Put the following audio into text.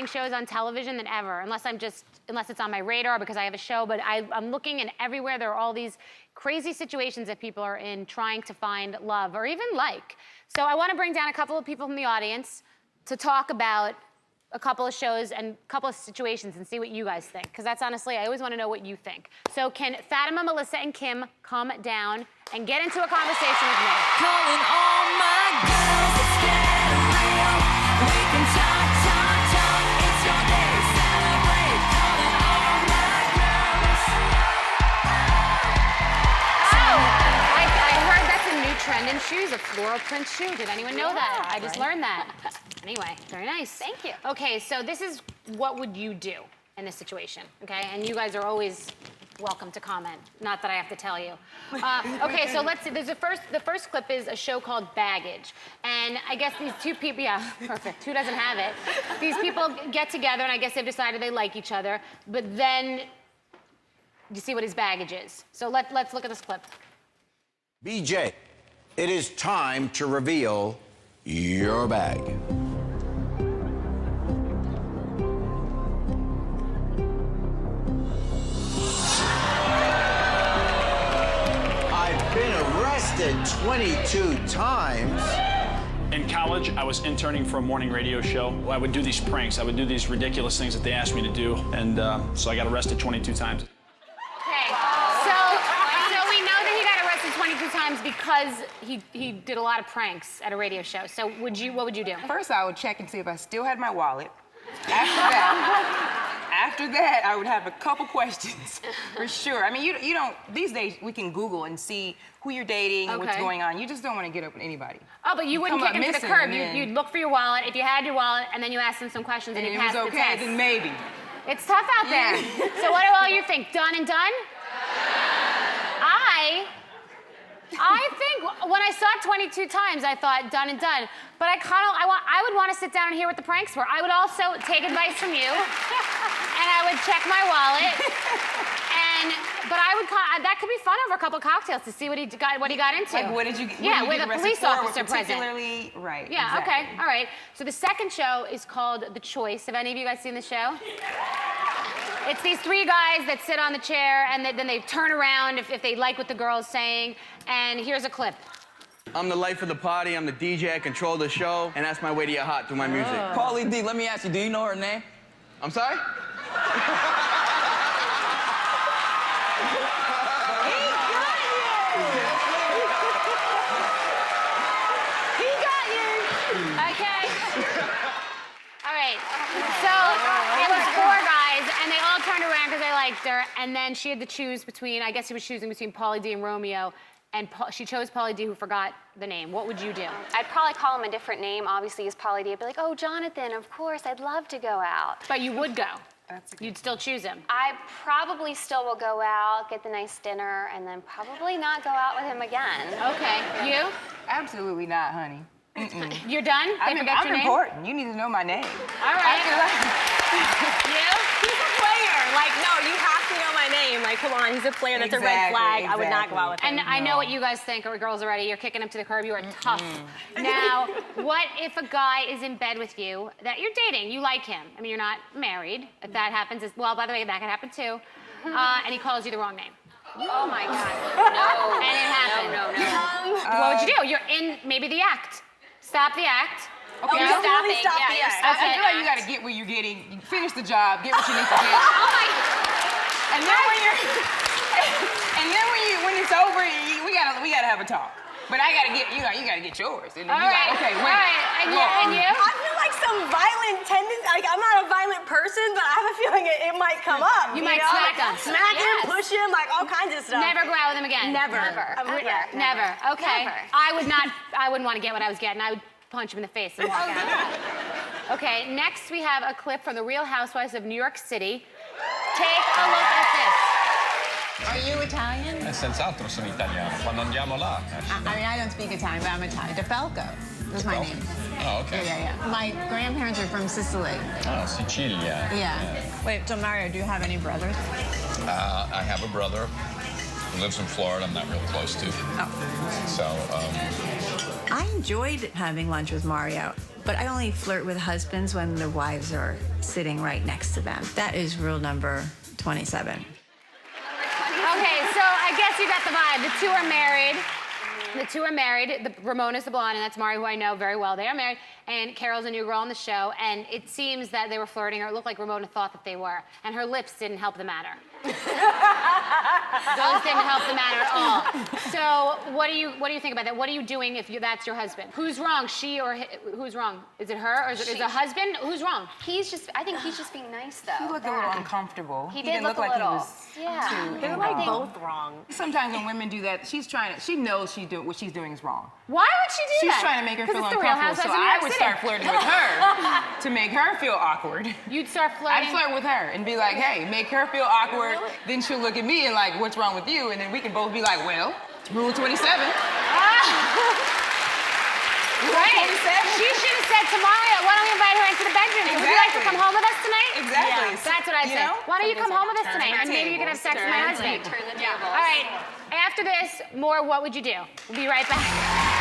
watching shows on television than ever, unless it's on my radar because I have a show, but I'm looking, and everywhere there are all these crazy situations that people are in trying to find love or even like. So I want to bring down a couple of people from the audience to talk about a couple of shows and a couple of situations and see what you guys think. Because that's honestly, I always want to know what you think. So can Fatima, Melissa, and Kim come down and get into a conversation with me? Calling all my girls, it's getting real. We can talk. It's your day, celebrate. Calling all my girls. Oh, I heard that's a new trend in shoes, a floral print shoe. Did anyone know that? I just learned that. Anyway, very nice. Thank you. Okay, so this is what would you do in this situation, okay? And you guys are always welcome to comment. Not that I have to tell you. Okay, so let's see. The first clip is a show called Baggage. And I guess these two people, yeah, perfect. Who doesn't have it? These people get together, and I guess they've decided they like each other. But then you see what his baggage is. So let's look at this clip. BJ, it is time to reveal your bag. I've been arrested 22 times. In college, I was interning for a morning radio show. I would do these pranks. I would do these ridiculous things that they asked me to do. And so I got arrested 22 times. Okay, so we know that he got arrested 22 times because he did a lot of pranks at a radio show. So what would you do? First, I would check and see if I still had my wallet. After that, I would have a couple questions for sure. I mean, you don't, these days we can Google and see who you're dating, what's going on. You just don't want to get up with anybody. Oh, but you wouldn't kick him to the curb. You'd look for your wallet. If you had your wallet, and then you asked him some questions and you passed the test. And it was okay, then maybe. It's tough out there. So what do all you think? Done and done? I think when I saw it 22 times, I thought done and done. But I would want to sit down and hear what the pranks were. I would also take advice from you, and I would check my wallet. But that could be fun over a couple of cocktails to see what he got into. Like, what did you? Yeah, with a police officer present. Particularly, right. Yeah. Exactly. Okay. All right. So the second show is called The Choice. Have any of you guys seen the show? It's these three guys that sit on the chair, and then they turn around if they like what the girl is saying. And here's a clip. I'm the life of the party, I'm the DJ, I control the show, and that's my way to get hot through my music. Pauly D, let me ask you, do you know her name? I'm sorry? He got you. Okay. All right. So it was four guys, and they all turned around because they liked her, and then she had to choose between, I guess he was choosing between Pauly D and Romeo, and she chose Pauly D, who forgot the name. What would you do? I'd probably call him a different name. Obviously, he's Pauly D. I'd be like, oh, Jonathan, of course, I'd love to go out. But you would go. You'd still choose him. I probably still will go out, get the nice dinner, and then probably not go out with him again. Okay. You? Absolutely not, honey. You're done? I'm important. You need to know my name. All right. You? He's a player. Like, no, you have to know my name. Like, come on, he's a player. That's a red flag. I would not go out with him. And I know what you guys think, or girls already. You're kicking him to the curb. You are tough. Now, what if a guy is in bed with you that you're dating? You like him. I mean, you're not married. If that happens, well, by the way, that could happen too. And he calls you the wrong name. Oh, my God. No. And it happened. No. What would you do? You're in maybe the act. Stop the act. Okay, you're stopping. stop Yeah, the you're act. stopping. I feel like you gotta get what you're getting. You finish the job, get what you need to get. Oh my! And then when it's over, we gotta have a talk. But I gotta get you gotta get yours. And then All right. Okay, wait. All right. And you? I feel like some violent tendency. Like, I'm not a violent person, but I have a feeling it might come up. You might smack him. Smack him, push him, like all kinds of stuff. Never go out with him again. Never. Never. Okay. Never. I wouldn't want to get what I was getting. I would punch him in the face and walk out. Okay, next we have a clip from the Real Housewives of New York City. Take a look at this. Are you Italian? Senz'altro sono italiano. Quando andiamo là. I mean, I don't speak Italian, but I'm Italian. DeFalco is my name. Oh, okay. Yeah. My grandparents are from Sicily. Oh, Sicilia. Yeah. Wait, so Mario, do you have any brothers? I have a brother who lives in Florida. I'm not real close to. Oh. So, I enjoyed having lunch with Mario. But I only flirt with husbands when their wives are sitting right next to them. That is rule number 27. Okay, so I guess you got the vibe. The two are married. The two are married. Ramona's the blonde, and that's Mari, who I know very well. They are married, and Carol's a new girl on the show, and it seems that they were flirting, or it looked like Ramona thought that they were, and her lips didn't help the matter. Those didn't help the matter at all. So what do you think about that? What are you doing if that's your husband? Who's wrong? She or who's wrong? Is it her or is it a husband? Who's wrong? I think he's just being nice, though. He looked a little uncomfortable. He did didn't look look a like little. he was Yeah. too They're involved. like both wrong. Sometimes when women do that, she knows what she's doing is wrong. Why would she do She's that? trying to make her 'Cause feel it's the Real uncomfortable, so Housewives of New I York would City. start flirting with her to make her feel awkward. You'd start flirting? I'd flirt with her and be like, hey, make her feel awkward. Then she'll look at me and like, what's wrong with you? And then we can both be like, well, rule 27. Right. She should have said to Mario, why don't we invite her into the bedroom? Would you like to come home with us tonight? Exactly. Yeah. That's what I'd say. Why don't you come home with us tonight? And maybe you can have sex with my husband. Turn the tables. All right. After this, more What Would You Do? We'll be right back.